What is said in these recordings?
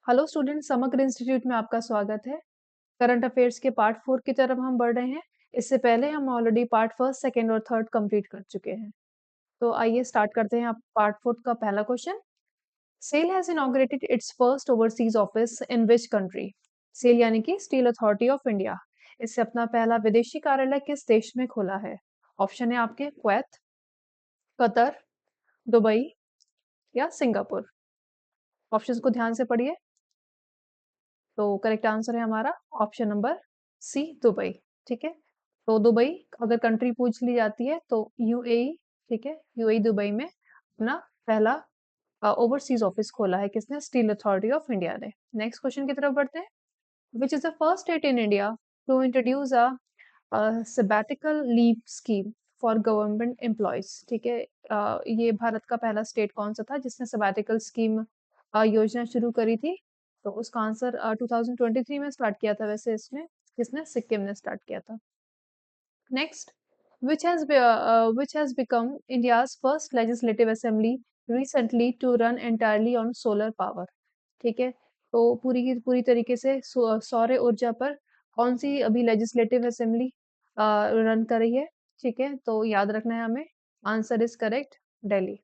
Hello student, समग्र institute में आपका स्वागत है। करंट अफेयर्स के पार्ट 4 की तरफ हम बढ़ रहे हैं। इससे पहले हम ऑलरेडी पार्ट फर्स्ट, सेकंड और थर्ड कंप्लीट कर चुके हैं। तो आइए स्टार्ट करते हैं। आप पार्ट 4 का पहला question. SAIL has inaugurated its first overseas office in which country? SAIL यानी कि स्टील अथॉरिटी ऑफ इंडिया, इससे अपना पहला विदेशी कार्यालय किस देश में खोला है? ऑप्शन है आपके कुवैत, कतर, दुबई या सिंगापुर। ऑप्शंस को ध्यान से पढ़िए। तो करेक्ट आंसर है हमारा ऑप्शन नंबर सी, दुबई। ठीक है, तो दुबई अगर कंट्री पूछ ली जाती है तो यूएई। ठीक है, यूएई दुबई में अपना पहला ओवरसीज ऑफिस खोला है किसने? स्टील अथॉरिटी ऑफ इंडिया ने। नेक्स्ट क्वेश्चन की तरफ बढ़ते हैं। Which is the first state in India to introduce a sabbatical leave scheme for government employees? ठीक है, ये भारत का पहला स्टेट कौन सा था जिसने सबैटिकल स्कीम योजना शुरू करी थी? तो उसका आंसर 2023 में स्टार्ट किया था। वैसे इसमें किसने? सिक्किम ने स्टार्ट किया था। Next, which has become India's first legislative assembly recently to run entirely on solar power? ठीक है, तो पूरी की पूरी तरीके से सौर ऊर्जा पर कौन सी अभी लेजिस्लेटिव असेंबली रन कर रही है? ठीक है, तो याद रखना है हमें। Answer is correct, Delhi.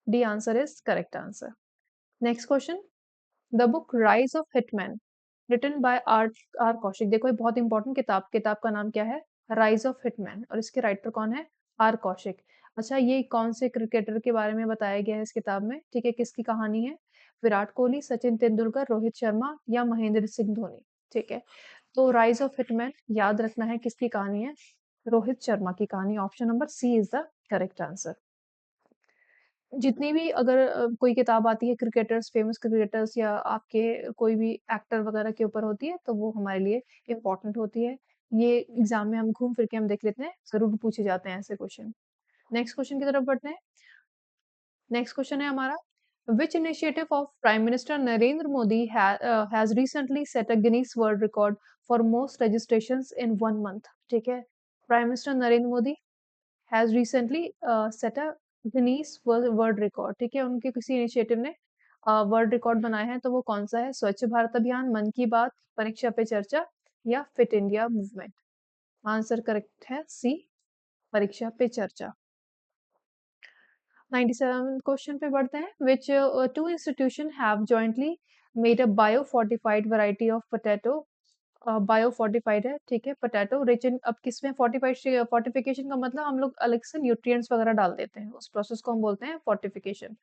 D answer is correct answer. Next question. The book Rise of Hitman written by R Kaushik. देखो ये बहुत इंपॉर्टेंट किताब का नाम क्या है? Rise of Hitman. और इसके राइटर कौन है? आर कौशिक। अच्छा, ये कौन से क्रिकेटर के बारे में बताया गया है इस किताब में? ठीक है, किसकी कहानी है? विराट कोहली, सचिन तेंदुलकर, रोहित शर्मा या महेंद्र सिंह धोनी। ठीक है, तो राइज ऑफ हिटमैन याद रखना है किसकी कहानी है? रोहित शर्मा की कहानी। Option number C is the correct answer. जितनी भी अगर कोई किताब आती है क्रिकेटर्स, फेमस क्रिकेटर्स या आपके कोई भी एक्टर वगैरह के ऊपर होती है तो वो हमारे लिए इम्पोर्टेंट होती है। ये एग्जाम में हम घूम फिर के हम देख लेते हैं, जरूर पूछे जाते हैं ऐसे क्वेश्चन। नेक्स्ट क्वेश्चन की तरफ बढ़ते हैं। नेक्स्ट क्वेश्चन है हमारा। Which initiative of prime minister Narendra Modi has recently set a Guinness world record for most registrations in one month? ठीक है, prime minister Narendra Modi has recently set a Guinness world record. ठीक है, उनके किसी इनिशिएटिव ने वर्ल्ड रिकॉर्ड बनाया है, तो वो कौन सा है? स्वच्छ भारत अभियान, मन की बात, परीक्षा पे चर्चा या fit India movement. Answer correct है सी, परीक्षा पे चर्चा। 97 क्वेश्चन पे बढ़ते हैं। Which two institution have jointly made a bio fortified variety of potato? Bio fortified है, ठीक है, पोटैटो रिच इन। अब किसमें फोर्टिफाइड? फोर्टिफिकेशन का मतलब हम लोग अलग से न्यूट्रिएंट्स वगैरह डाल देते हैं, उस प्रोसेस को हम बोलते हैं फोर्टिफिकेशन।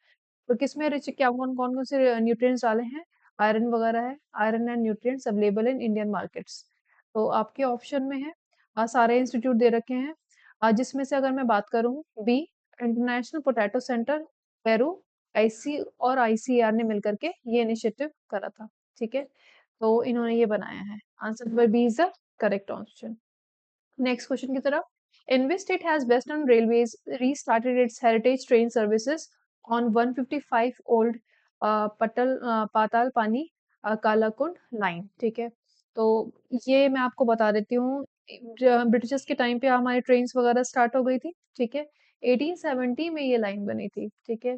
तो किसमें रिच, क्या कौन से न्यूट्रिएंट्स डाले हैं? आयरन वगैरह है। Iron and nutrients available in Indian markets. तो आपके ऑप्शन में है सारे इंस्टीट्यूट दे रखे हैं। जिसमें से अगर मैं बात करूं, B International Potato Centre, Peru, IC और आईसीएआर ने मिलकर के ये इनिशिएटिव करा था। ठीक है, तो इन्होंने ये बनाया है। Answer number B is the correct option. Next question की तरफ। In which state has Western Railways restarted its heritage train services on 155 old Patalpani Kalakund line? ठीक है, तो ये मैं आपको बता देती हूँ। ब्रिटिशर्स के टाइम पे हमारी ट्रेन्स वगैरह स्टार्ट हो गई थी। ठीक है, 1870 में ये लाइन बनी थी। ठीक है,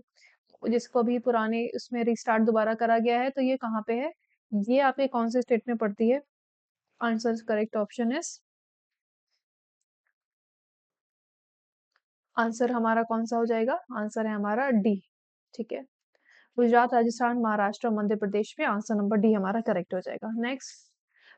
जिसको अभी पुराने उसमें रिस्टार्ट दोबारा करा गया है। तो ये कहाँ पे है? ये आपके कौन से स्टेट में पड़ती है? Answer correct option is, answer हमारा कौन सा हो जाएगा? आंसर है हमारा डी। ठीक है, गुजरात, राजस्थान, महाराष्ट्र और मध्य प्रदेश में आंसर नंबर डी हमारा करेक्ट हो जाएगा। नेक्स्ट,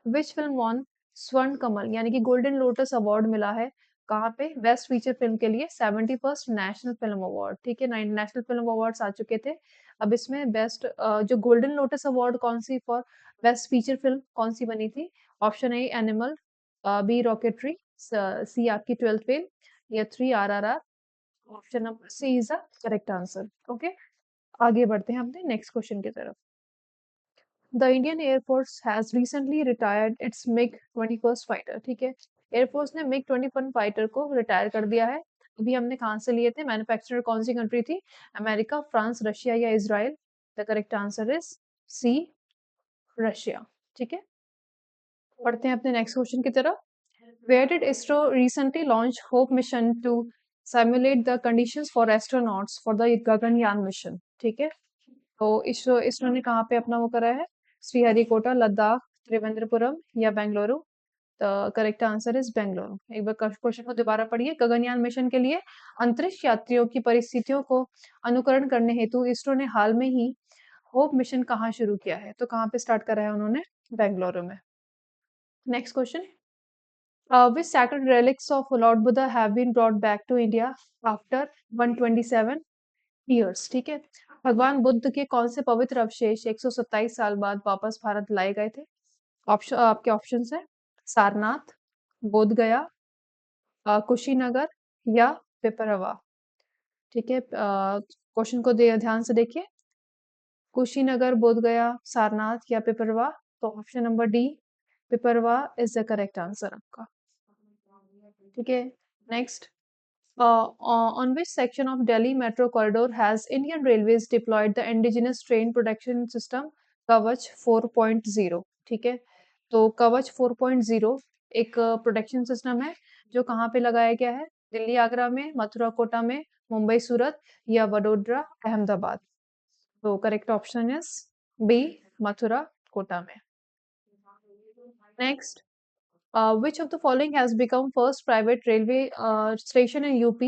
विच फिल्म वॉन स्वर्ण कमल यानी कि गोल्डन लोटस अवार्ड मिला है? कहाँ पे? बेस्ट फीचर फिल्म के लिए 71st नेशनल फिल्म अवार्ड। ठीक है, 9 नेशनल फिल्म अवार्ड्स आ चुके थे। अब इसमें बेस्ट जो गोल्डन लोटस अवार्ड कौन सी फॉर बेस्ट फीचर फिल्म कौन सी बनी थी? Option A Animal, B Rocketry, C आपकी 12th फेल या 3 RRR। Option number C is the correct answer. Okay, आगे बढ़ते हैं अपने नेक्स्ट क्वेश्चन की तरफ। The Indian Air Force has recently retired its MiG 21 fighter. ठीक है, एयरफोर्स ने मिग 21 फाइटर को रिटायर कर दिया है। अभी हमने कहाँ से लिए थे? मैन्युफैक्चरर कौन सी कंट्री थी? अमेरिका, फ्रांस, रशिया या Israel? The correct answer is C, Russia. ठीक है, बढ़ते हैं अपने नेक्स्ट क्वेश्चन की तरफ। Where did ISRO recently launch Hope mission to simulate the conditions for astronauts for the Gaganyaan mission? ठीक है, तो इसरो इसरो ने कहाँ पे अपना वो करा है? श्रीहरिकोटा, लद्दाख, त्रिवेंद्रपुरम या Bengaluru? The correct answer is Bengaluru. एक बार क्वेश्चन को दोबारा पढ़िए। गगनयान मिशन के लिए अंतरिक्ष यात्रियों की परिस्थितियों को अनुकरण करने हेतु इसरो ने हाल में ही होप मिशन कहाँ शुरू किया है? तो कहाँ पे स्टार्ट करा है उन्होंने? बेंगलुरु में। Next question, which sacred relics of Lord Buddha have been brought back to India after 127 years? ठीक है, भगवान बुद्ध के कौन से पवित्र अवशेष 127 साल बाद वापस भारत लाए गए थे? ऑप्शन आपके ऑप्शंस है सारनाथ, बोध गया, कुशीनगर या पिपरवा। ठीक है, क्वेश्चन को ध्यान से देखिए। कुशीनगर, बोध गया, सारनाथ या पिपरवा? तो option number D Piprahwa is the correct answer आपका। ठीक है, next, on which section of Delhi Metro corridor has Indian Railways deployed the indigenous train protection system कवच 4.0? ठीक है, तो कवच 4.0 एक प्रोटेक्शन सिस्टम है जो कहाँ पे लगाया गया है? दिल्ली आगरा में, मथुरा कोटा में, मुंबई सूरत या वडोदरा अहमदाबाद? तो correct option is B Mathura Kota में। Next, which of the following has become first private railway station in UP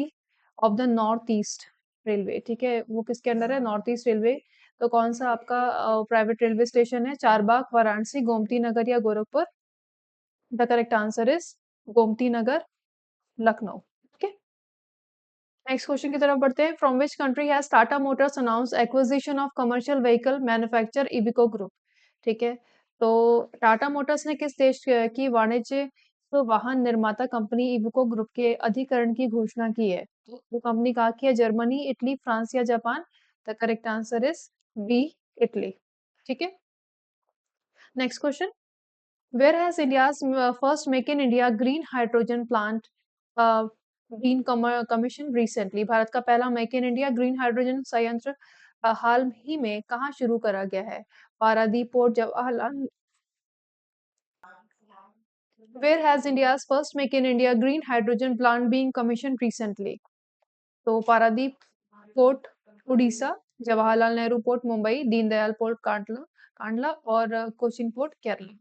of the North East Railway? ठीक है, वो किसके अंडर है? North east railway. तो कौन सा आपका प्राइवेट रेलवे स्टेशन है? चारबाग, वाराणसी, गोमती नगर या Gorakhpur? The correct answer is Gomti Nagar, Lucknow. ठीक है, नेक्स्ट क्वेश्चन की तरफ बढ़ते हैं। From which country has Tata Motors announce acquisition of commercial vehicle manufacture Iveco group? ठीक है, तो टाटा मोटर्स ने किस देश की वाणिज्य तो वाहन निर्माता कंपनी इविको ग्रुप के अधिकरण की घोषणा की है? तो वो कंपनी कहाँ की है? जर्मनी, इटली, फ्रांस या Japan? The correct answer is B Italy. ठीक है, next question, where has India's first Make in India green hydrogen plant been commissioned recently? Bharat का पहला make in India green hydrogen संयंत्र हाल ही में कहाँ शुरू करा गया है? Paradip port, Jawaharlal. Where has India's first Make in India green hydrogen plant been commissioned recently? तो Paradip port Orissa, Jawaharlal Nehru port Mumbai, Deendayal port Kandla Kandla और कोचिन पोर्ट केरला?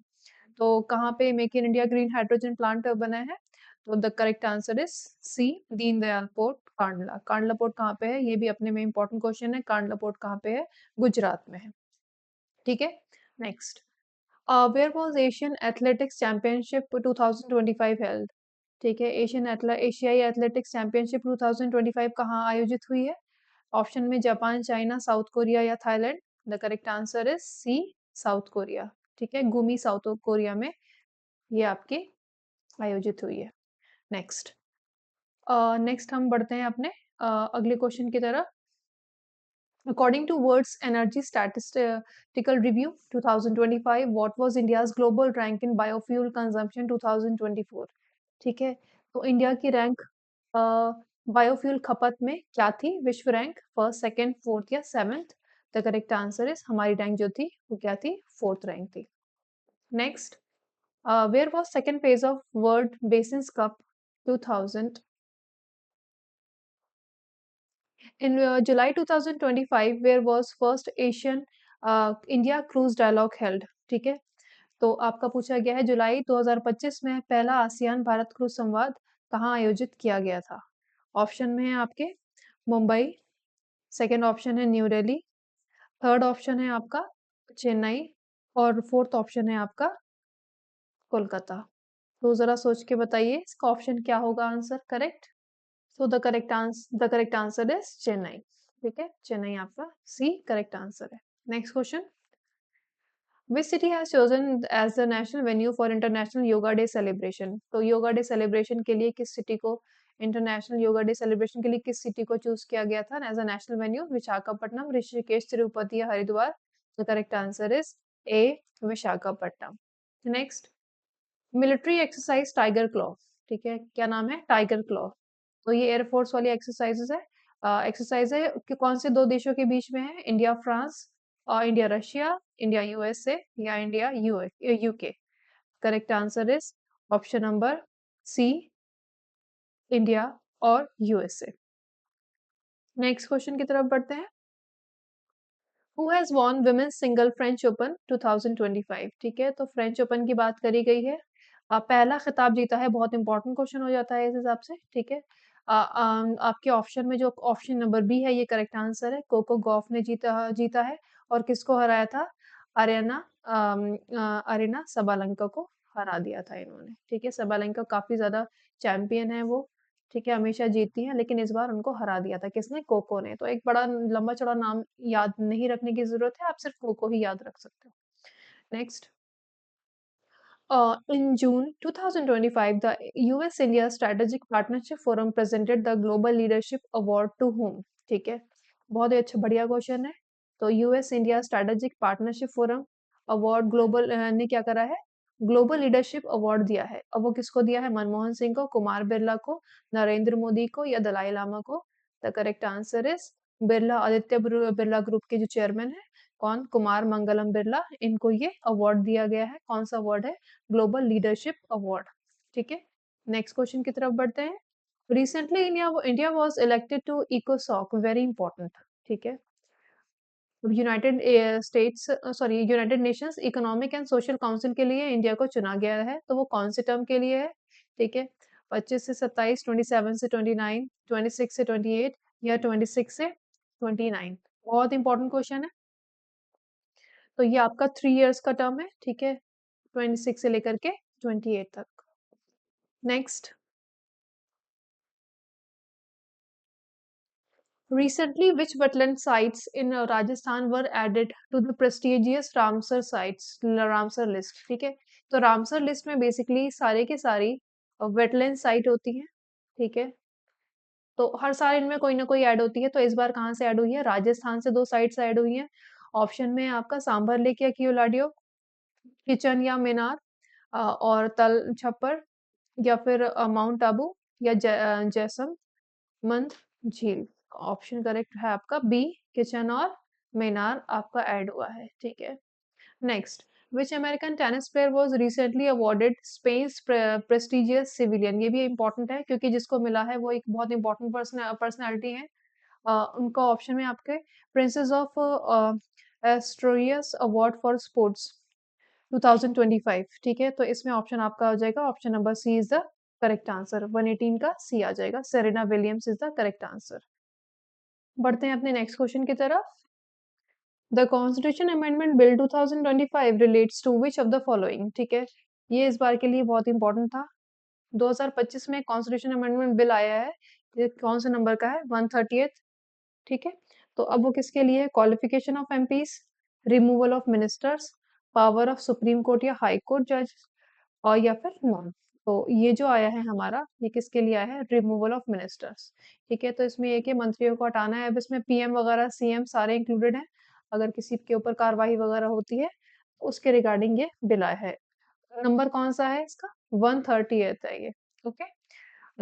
तो कहाँ पे make in India green hydrogen plant बना है? तो the correct answer is C Deendayal port Kandla. Kandla port कहाँ पे है? ये भी अपने में इंपॉर्टेंट क्वेश्चन है। कांडला पोर्ट कहाँ पे है? गुजरात में है। ठीक है, next, where was Asian Athletics Championship 2025 held? ठीक है, एशियाई एथलेटिक्स चैंपियनशिप 2025 कहाँ आयोजित हुई है? ऑप्शन में जापान, चाइना, साउथ कोरिया या Thailand? The correct answer is C South Korea. ठीक है, गुमी साउथ कोरिया में ये आपकी आयोजित हुई है। नेक्स्ट, नेक्स्ट हम बढ़ते हैं अपने अगले क्वेश्चन की तरफ। According to World's Energy Statistical Review 2025, what was India's global rank in biofuel consumption 2024? ठीक है, तो इंडिया की रैंक बायोफ्यूल खपत में क्या थी? विश्व रैंक फर्स्ट, सेकंड, फोर्थ या seventh? The correct answer is हमारी रैंक जो थी वो क्या थी? फोर्थ रैंक थी। Next, where was second phase of world basis cup 2000 in July 2025? where was first Asian India cruise dialogue held? ठीक है, तो आपका पूछा गया है जुलाई 2025 में पहला आसियान भारत क्रूज संवाद कहाँ आयोजित किया गया था? ऑप्शन में है आपके मुंबई, सेकंड ऑप्शन है न्यू दिल्ली, थर्ड ऑप्शन है आपका चेन्नई और फोर्थ ऑप्शन है आपका कोलकाता। तो जरा सोच के बताइए इसका ऑप्शन क्या होगा answer correct? So the correct answer is Chennai. ठीक है, चेन्नई आपका सी करेक्ट आंसर है। Next question, Which city has chosen as the national venue for International Yoga Day celebration? तो योगा डे सेलिब्रेशन के लिए किस सिटी को इंटरनेशनल योगा डे सेलिब्रेशन के लिए किस सिटी को चूज किया गया था as a national venue? Visakhapatnam, Rishikesh, Tirupati या Haridwar? The correct answer is A Visakhapatnam. Next, military exercise Tiger Claw, ठीक है, क्या नाम है? Tiger Claw. तो ये एयरफोर्स वाली एक्सरसाइजेस है, एक्सरसाइज है कि कौन से दो देशों के बीच में है? India France, India Russia, India USA या India UK? Correct answer is option number C India और यूएसए। नेक्स्ट क्वेश्चन की तरफ बढ़ते हैं। Who has won women's single French Open 2025? ठीक है, तो फ्रेंच ओपन की बात करी गई है। पहला खिताब जीता है, बहुत इंपॉर्टेंट क्वेश्चन हो जाता है इस हिसाब से, ठीक है। आपके ऑप्शन में जो ऑप्शन नंबर बी है ये करेक्ट आंसर है। कोको गॉफ ने जीता जीता है और किसको हराया था? अरेना सबालेंका को हरा दिया था इन्होंने, ठीक है। सबालेंका काफ़ी ज़्यादा चैंपियन है वो, ठीक है, हमेशा जीतती हैं, लेकिन इस बार उनको हरा दिया था। किसने? कोको ने। तो एक बड़ा लंबा-चौड़ा नाम याद नहीं रखने की ज़रूरत है, आप सिर्फ़ कोको ही याद रख सकते हो। Next. In June 2025, the US-India Strategic Partnership Forum presented the Global Leadership Award to whom? ठीक है, बहुत ही अच्छा बढ़िया क्वेश्चन है। तो US India strategic partnership forum award global ने क्या करा है? ग्लोबल लीडरशिप अवार्ड दिया है। अब वो किसको दिया है? मनमोहन सिंह को, कुमार बिरला को, नरेंद्र मोदी को या दलाई लामा को? The correct answer is Birla Aditya Birla group के जो चेयरमैन है, कौन? कुमार मंगलम बिरला, इनको ये अवार्ड दिया गया है। कौन सा अवार्ड है? ग्लोबल लीडरशिप अवार्ड, ठीक है। नेक्स्ट क्वेश्चन की तरफ बढ़ते हैं। Recently India was elected to इकोसॉक, वेरी इंपॉर्टेंट, ठीक है। United Nations Economic and Social Council के लिए इंडिया को चुना गया है, तो वो कौन से टर्म के लिए है? ठीक है, 25 से 27, 27 से 29, 26 से 28 या 26 से 29? बहुत इंपॉर्टेंट क्वेश्चन है। तो ये आपका 3 इयर्स का टर्म है, ठीक है, 26 से लेकर के 28 तक। Next. Recently, which wetland sites in Rajasthan were added to the prestigious Ramsar sites, Ramsar list? ठीक है, तो रामसर लिस्ट में बेसिकली सारे के सारी वेटलैंड साइट होती हैं, ठीक है। तो हर साल इनमें कोई ना कोई ऐड होती है, तो इस बार कहाँ से ऐड हुई है? राजस्थान से 2 साइट्स ऐड हुई हैं। ऑप्शन में है आपका सांभर लेक या कियोलाडियो, किचन या मिनार, और तल छप्पर, या फिर माउंट आबू या जैसमंद झील। ऑप्शन करेक्ट है आपका बी, किचन और मीनार आपका ऐड हुआ है, ठीक है। Next. Which American tennis player was recently awarded spans prestigious civilian? ये भी इंपॉर्टेंट है क्योंकि जिसको मिला है वो एक बहुत इंपॉर्टेंट पर्सनैलिटी है। उनका ऑप्शन में आपके Princess of Asturias Award for Sports 2025, ठीक है। तो इसमें ऑप्शन आपका हो जाएगा, option number C is the correct answer. 118 का सी आ जाएगा, Serena Williams is the correct answer. बढ़ते हैं अपने नेक्स्ट क्वेश्चन की तरफ। The constitution amendment bill 2025 relates to which of the following? ठीक है, ये इस बार के लिए बहुत इंपॉर्टेंट था। 2025 में कॉन्स्टिट्यूशन अमेंडमेंट बिल आया है, ये कौन से नंबर का है? 130th, ठीक है। तो अब वो किसके लिए? Qualification of MPs, removal of ministers, power of supreme court या हाई कोर्ट जज, और या फिर नॉन। तो ये जो आया है हमारा, ये किसके लिए आया है? रिमूवल ऑफ मिनिस्टर्स, ठीक है। तो इसमें ये कि मंत्रियों को हटाना है। अब इसमें पीएम वगैरह, सीएम सारे इंक्लूडेड हैं। अगर किसी के ऊपर कार्रवाई वगैरह होती है तो उसके रिगार्डिंग ये बिल आया है। नंबर कौन सा है इसका? 130th है ये, ओके।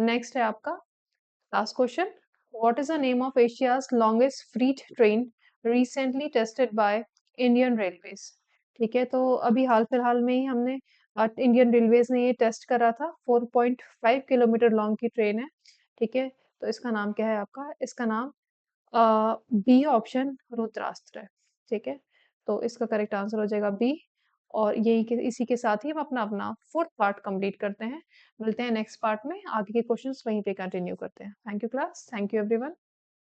नेक्स्ट है आपका last question. What is the name of Asia's longest freight train recently tested by Indian Railways? ठीक है, तो अभी हाल फिलहाल में ही हमने इंडियन रेलवेज ने ये टेस्ट करा था। 4.5 किलोमीटर लॉन्ग की ट्रेन है, ठीक है। तो इसका नाम क्या है आपका? इसका नाम बी ऑप्शन रुद्रास्त्र है, ठीक है। तो इसका करेक्ट आंसर हो जाएगा बी। और यही के इसी के साथ ही हम अपना अपना फोर्थ पार्ट कंप्लीट करते हैं। मिलते हैं नेक्स्ट पार्ट में, आगे के क्वेश्चंस वहीं पे कंटिन्यू करते हैं। Thank you class, thank you everyone.